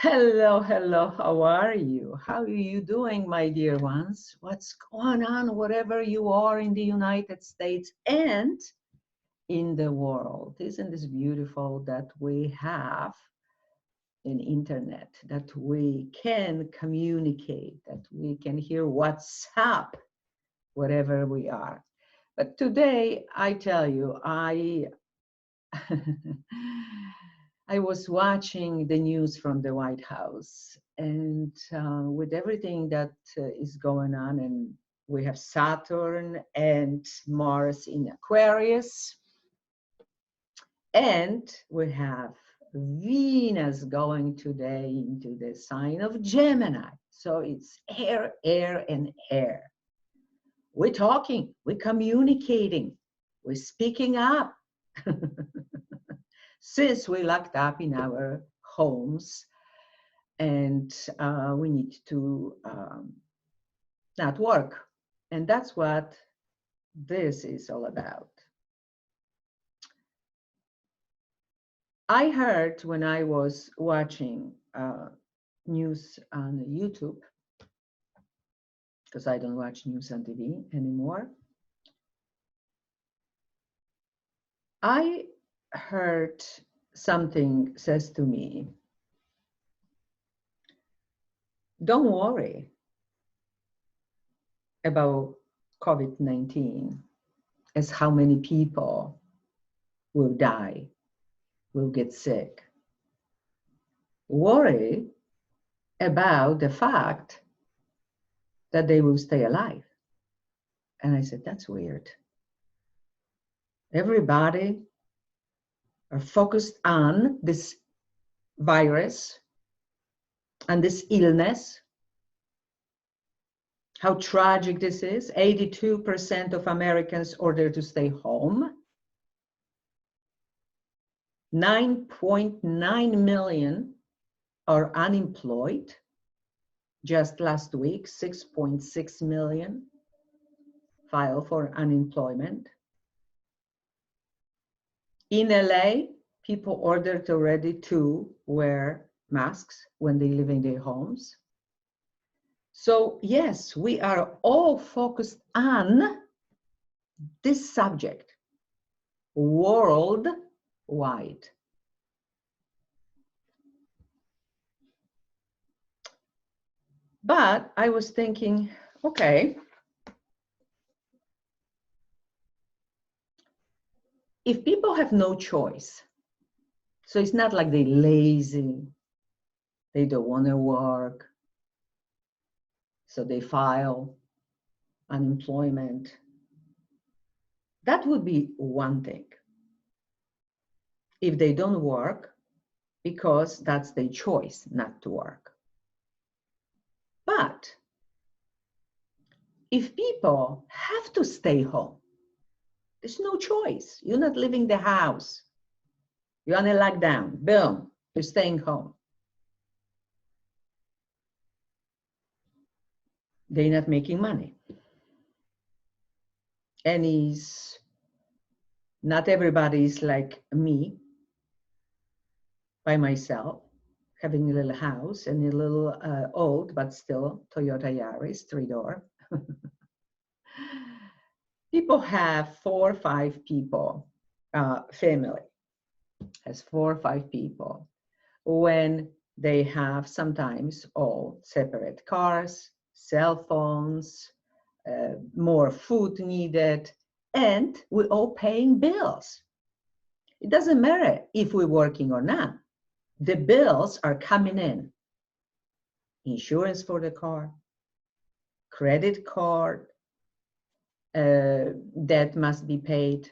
Hello, hello, how are you? How are you doing, my dear ones? What's going on wherever you are in the United States and in the world? Isn't this beautiful that we have an internet, that we can communicate, that we can hear what's up wherever we are? But today, I tell you, I was watching the news from the White House, and with everything that is going on, and we have Saturn and Mars in Aquarius, and we have Venus going today into the sign of Gemini. So it's air, air, and air. We're talking, we're communicating, we're speaking up. Since we're locked up in our homes and we need to not work. And that's what this is all about. I heard when I was watching news on YouTube, because I don't watch news on TV anymore, I heard something says to me, don't worry about COVID-19 as how many people will die, will get sick. Worry about the fact that they will stay alive. And I said, that's weird. Everybody are focused on this virus and this illness, how tragic this is. 82% of Americans ordered to stay home. 9.9 million are unemployed. Just last week, 6.6 million filed for unemployment. In LA, people ordered already to wear masks when they live in their homes. So yes, we are all focused on this subject worldwide. But I was thinking, okay, if people have no choice, so it's not like they're lazy, they don't want to work, so they file unemployment. That would be one thing. If they don't work, because that's their choice not to work. But if people have to stay home, there's no choice. You're not leaving the house. You're on a lockdown. Boom, you're staying home. They're not making money. And not everybody is like me, by myself, having a little house and a little old, but still Toyota Yaris, 3-door. People have 4 or 5 people, family has 4 or 5 people. When they have sometimes all separate cars, cell phones, more food needed, and we're all paying bills. It doesn't matter if we're working or not. The bills are coming in. Insurance for the car, credit card, debt must be paid.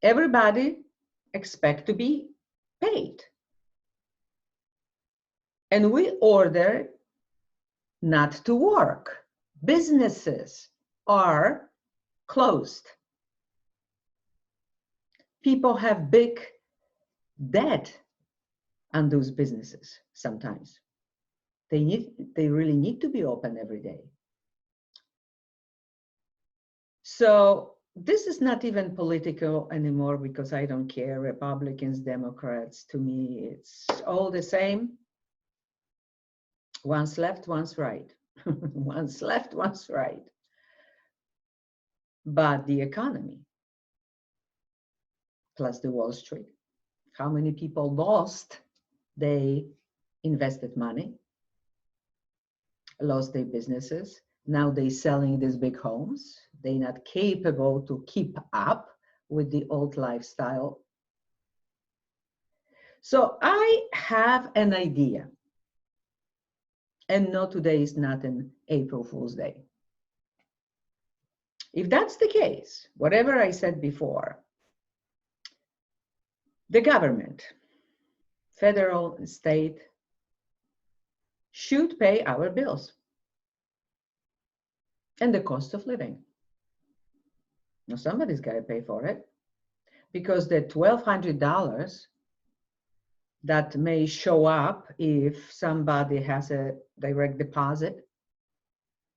Everybody expects to be paid. And we order not to work. Businesses are closed. People have big debt on those businesses sometimes. They really need to be open every day. So this is not even political anymore because I don't care, Republicans, Democrats, to me, it's all the same. One's left, one's right. One's left, one's right. But the economy, plus the Wall Street, how many people lost? They invested money, lost their businesses. Now they're selling these big homes. They're not capable to keep up with the old lifestyle. So I have an idea. And no, today is not an April Fool's Day. If that's the case, whatever I said before, the government, federal and state, should pay our bills and the cost of living. Now, somebody's got to pay for it, because the $1,200 that may show up if somebody has a direct deposit,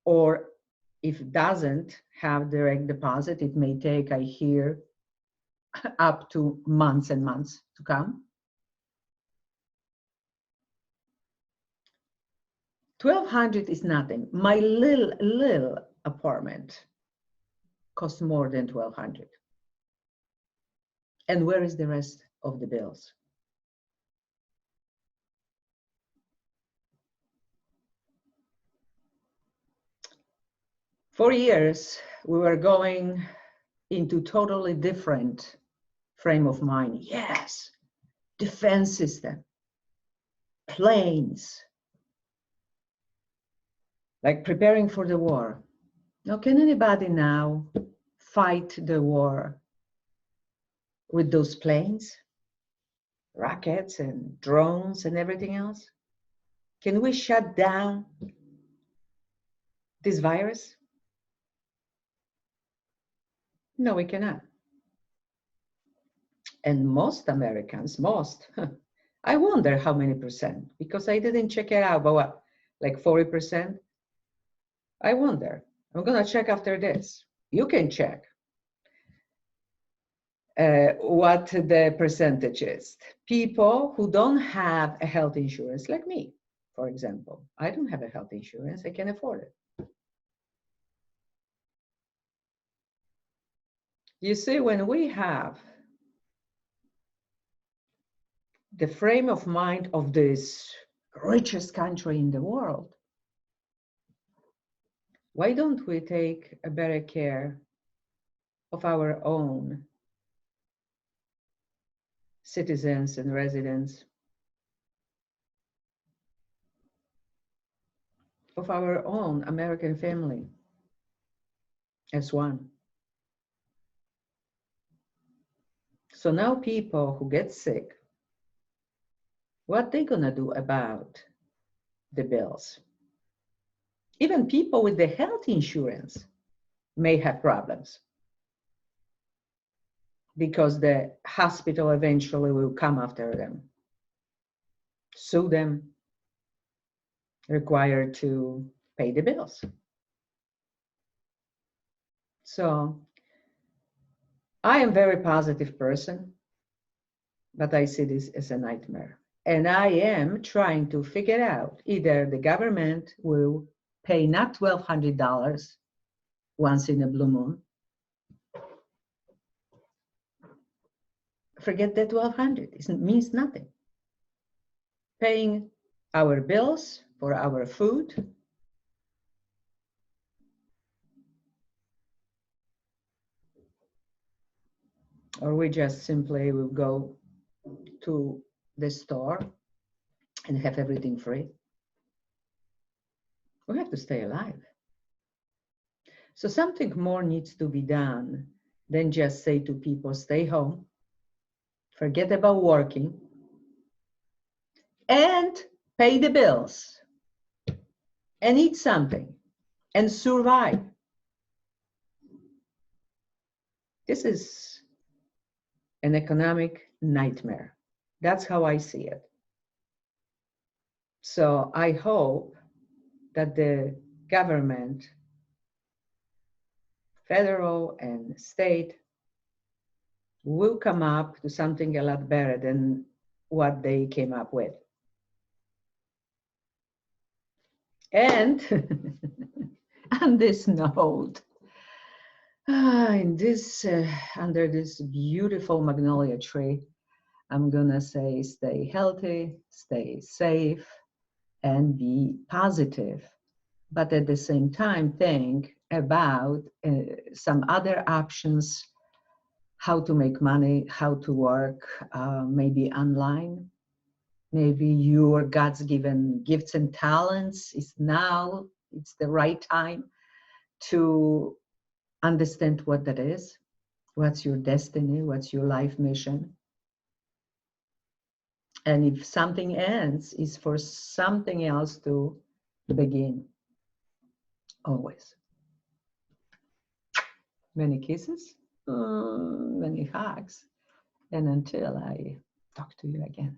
or if it doesn't have direct deposit, it may take, I hear, up to months and months to come. $1,200 is nothing. My little apartment costs more than $1,200. And where is the rest of the bills? For years, we were going into totally different frame of mind. Yes, defense system, planes, like preparing for the war. Now, can anybody now fight the war with those planes, rockets and drones and everything else? Can we shut down this virus? No, we cannot. And most Americans, I wonder how many percent, because I didn't check it out, but what, like 40%? I wonder. I'm going to check after this. You can check what the percentage is. People who don't have a health insurance, like me, for example. I don't have a health insurance. I can afford it. You see, when we have the frame of mind of this richest country in the world, why don't we take a better care of our own citizens and residents, of our own American family as one? So now people who get sick, what they gonna do about the bills? Even people with the health insurance may have problems, because the hospital eventually will come after them, sue them, required to pay the bills. So I am a very positive person, but I see this as a nightmare. And I am trying to figure out, either the government will pay not $1,200 once in a blue moon. Forget that $1,200, it means nothing. Paying our bills for our food, or we just simply will go to the store and have everything free. We have to stay alive. So something more needs to be done than just say to people, stay home, forget about working, and pay the bills, and eat something, and survive. This is an economic nightmare. That's how I see it. So I hope that the government, federal and state, will come up to something a lot better than what they came up with. And on this note, in this under this beautiful magnolia tree, I'm gonna say stay healthy, stay safe, and be positive. But at the same time, think about some other options, how to make money, how to work, maybe online. Maybe your God's given gifts and talents is now, it's the right time to understand what that is. What's your destiny? What's your life mission? And if something ends, is for something else to begin. Always. Many kisses, many hugs, and until I talk to you again.